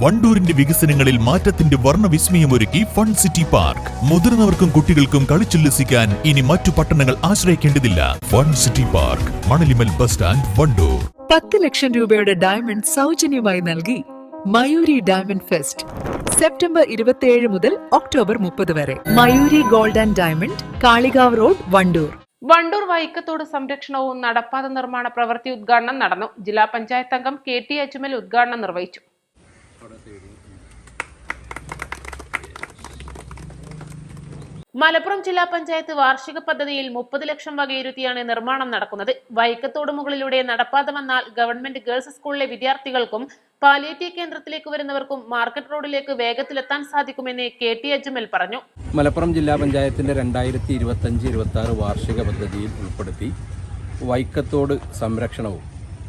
വണ്ടൂരിന്റെ വികസനങ്ങളിൽ മാറ്റത്തിന്റെ വർണ്ണവിസ്മയമൊരുക്കി fun city park. മുതിർന്നവർക്കും കുട്ടികൾക്കും കളിച്ചുല്ലസിക്കാൻ ഇനി മറ്റു പട്ടണങ്ങൾ ആശ്രയിക്കേണ്ടതില്ല. Fun city park, Manalimal bus stand, Wandoor. 10 ലക്ഷം രൂപയുടെ ഡയമണ്ട് സൗജന്യമായി നൽകി മയൂരി ഡയമണ്ട് ഫെസ്റ്റ്. സെപ്റ്റംബർ 27 മുതൽ ഒക്ടോബർ 30 വരെ. Mayoori gold and diamond, Kalikavu road, Wandoor. Wandoor വൈക്കത്തോട് സംരക്ഷണവും നടപ്പാത നിർമ്മാണ പ്രവൃത്തി ഉദ്ഘാടനം നടന്നു. ജില്ലാ പഞ്ചായത്ത് അംഗം KT അജ്മൽ ഉദ്ഘാടനം നിർവഹിച്ചു. മലപ്പുറം ജില്ലാ പഞ്ചായത്ത് വാർഷിക പദ്ധതിയിൽ 30 ലക്ഷം വകയിരുത്തിയാണ് നിർമ്മാണം നടക്കുന്നത്. വൈക്കത്തോട് മുകളിലൂടെ നടപ്പാത വന്നാൽ ഗവൺമെന്റ് ഗേൾസ് സ്കൂളിലെ വിദ്യാർത്ഥികൾക്കും പാലിയേറ്റീവ് കേന്ദ്രത്തിലേക്ക് വരുന്നവർക്കും മാർക്കറ്റ് റോഡിലേക്ക് വേഗത്തിലെത്താൻ സാധിക്കുമെന്ന് KT അജ്മൽ പറഞ്ഞു. മലപ്പുറം ജില്ലാ പഞ്ചായത്തിന്റെ 2025-26 വാർഷിക പദ്ധതിയിൽ ഉൾപ്പെടുത്തി വൈക്കത്തോട് സംരക്ഷണവും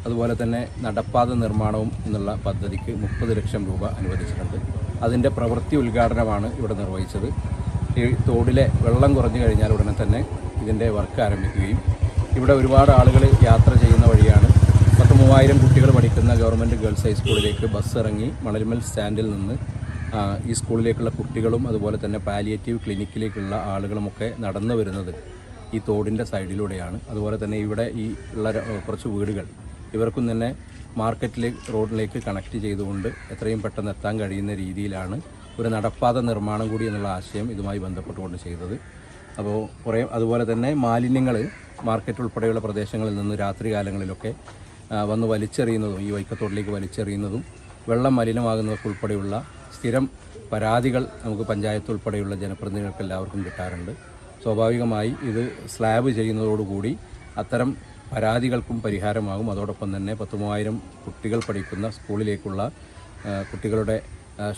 അതുപോലെ തന്നെ നടപ്പാത നിർമ്മാണവും എന്നുള്ള പദ്ധതിക്ക് 30 ലക്ഷം രൂപ അനുവദിച്ചിട്ടുണ്ട്. അതിന്റെ പ്രവൃത്തി ഉദ്ഘാടനമാണ് ഇവിടെ നിർവഹിച്ചത്. ഈ തോടിലെ വെള്ളം കുറഞ്ഞു കഴിഞ്ഞാൽ ഉടനെ തന്നെ ഇതിൻ്റെ വർക്ക് ആരംഭിക്കുകയും ഇവിടെ ഒരുപാട് ആളുകൾ യാത്ര ചെയ്യുന്ന വഴിയാണ് 30,000 കുട്ടികൾ പഠിക്കുന്ന ഗവൺമെൻറ് ഗേൾസ് ഹൈസ്കൂളിലേക്ക് ബസ് ഇറങ്ങി മണലിമൽ സ്റ്റാൻഡിൽ നിന്ന് ഈ സ്കൂളിലേക്കുള്ള കുട്ടികളും അതുപോലെ തന്നെ പാലിയേറ്റീവ് ക്ലിനിക്കിലേക്കുള്ള ആളുകളുമൊക്കെ നടന്നു വരുന്നത് ഈ തോടിൻ്റെ സൈഡിലൂടെയാണ്. അതുപോലെ തന്നെ ഇവിടെ ഈ ഉള്ള കുറച്ച് വീടുകൾ ഇവർക്കും തന്നെ റോഡിലേക്ക് കണക്ട് ചെയ്തുകൊണ്ട് എത്രയും പെട്ടെന്ന് എത്താൻ കഴിയുന്ന രീതിയിലാണ് ഒരു നടപ്പാത നിർമ്മാണം കൂടി എന്നുള്ള ആശയം ഇതുമായി ബന്ധപ്പെട്ടുകൊണ്ട് ചെയ്തത്. അപ്പോൾ അതുപോലെ തന്നെ മാലിന്യങ്ങൾ മാർക്കറ്റ് ഉൾപ്പെടെയുള്ള പ്രദേശങ്ങളിൽ നിന്ന് രാത്രികാലങ്ങളിലൊക്കെ വന്ന് വലിച്ചെറിയുന്നതും ഈ വൈക്കത്തോടിലേക്ക് വലിച്ചെറിയുന്നതും വെള്ളം മലിനമാകുന്നവർക്കുൾപ്പെടെയുള്ള സ്ഥിരം പരാതികൾ നമുക്ക് പഞ്ചായത്ത് ഉൾപ്പെടെയുള്ള ജനപ്രതിനിധികൾക്ക് എല്ലാവർക്കും കിട്ടാറുണ്ട്. സ്വാഭാവികമായി ഇത് സ്ലാബ് ചെയ്യുന്നതോടുകൂടി അത്തരം പരാതികൾക്കും പരിഹാരമാകും. അതോടൊപ്പം തന്നെ 10,000 കുട്ടികൾ പഠിക്കുന്ന സ്കൂളിലേക്കുള്ള കുട്ടികളുടെ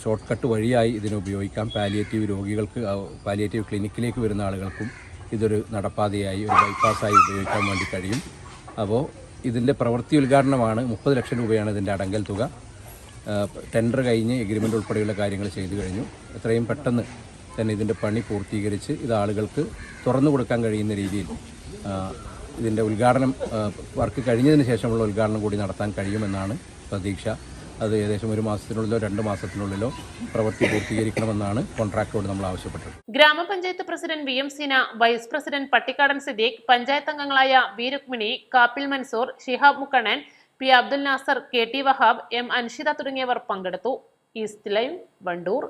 ഷോർട്ട് കട്ട് വഴിയായി ഇതിനെ ഉപയോഗിക്കാം. പാലിയേറ്റീവ് ക്ലിനിക്കിലേക്ക് വരുന്ന ആളുകൾക്കും ഇതൊരു നടപ്പാതയായി ഒരു ബൈപ്പാസായി ഉപയോഗിക്കാൻ വേണ്ടി കഴിയും. അപ്പോൾ ഇതിൻ്റെ പ്രവൃത്തി ഉദ്ഘാടനമാണ്. 30 ലക്ഷം രൂപയാണ് ഇതിൻ്റെ അടങ്കൽ തുക. ടെൻഡർ കഴിഞ്ഞ് എഗ്രിമെൻ്റ് ഉൾപ്പെടെയുള്ള കാര്യങ്ങൾ ചെയ്തു കഴിഞ്ഞു. എത്രയും പെട്ടെന്ന് തന്നെ ഇതിൻ്റെ പണി പൂർത്തീകരിച്ച് ഇത് ആളുകൾക്ക് തുറന്നു കൊടുക്കാൻ കഴിയുന്ന രീതിയിൽ ഇതിൻ്റെ ഉദ്ഘാടനം വർക്ക് കഴിഞ്ഞതിന് ശേഷമുള്ള ഉദ്ഘാടനം കൂടി നടത്താൻ കഴിയുമെന്നാണ് പ്രതീക്ഷ. അത് ഏകദേശം 1 മാസത്തിനുള്ളിലോ 2 മാസത്തിനുള്ളിലോ പ്രവൃത്തി പൂർത്തീകരിക്കണമെന്നാണ് കോൺട്രാക്ടറോട് നമ്മൾ ആവശ്യപ്പെട്ടത്. ഗ്രാമപഞ്ചായത്ത് president VM Seena, vice president Pattikkadan Siddique, panchayat അംഗങ്ങളായ B Rukmini, Kappil Mansoor, Shihab Mukkannan, P Abdul Nasar, KT Wahab, M Anshitha തുടങ്ങിയവർ പങ്കെടുത്തു. East live, Wandoor.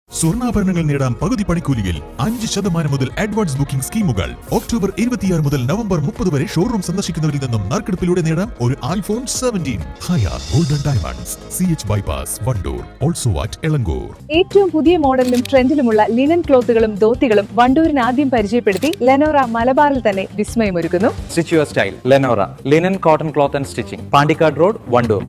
സ്വർണ്ണാഭരണങ്ങൾ നേടാം പകുതി പണിക്കൂലിയിൽ 5% മുതൽ അഡ്വാൻസ് ബുക്കിംഗ് സ്കീമുകൾ. ഒക്ടോബർ 26 മുതൽ നവംബർ 30 വരെ ഷോറൂം സന്ദർശിക്കുന്നവരിൽ നിന്നും നറുക്കെടുപ്പിലൂടെ നേടാം ഒരു iPhone 17. Haya golden diamonds, CH bypass, Wandoor. Also at Elankur. ഏറ്റവും പുതിയ മോഡലിലും ട്രെൻഡിലുമുള്ള ലിനൻ ക്ലോത്തുകളും ധോത്തികളും വണ്ടൂരിന് ആദ്യം പരിചയപ്പെടുത്തി ലെനോറ മലബാറിൽ തന്നെ വിസ്മയമൊരുക്കുന്നു. Stitch your style Lenora linen cotton cloth and stitching, Pandikkad road, Wandoor.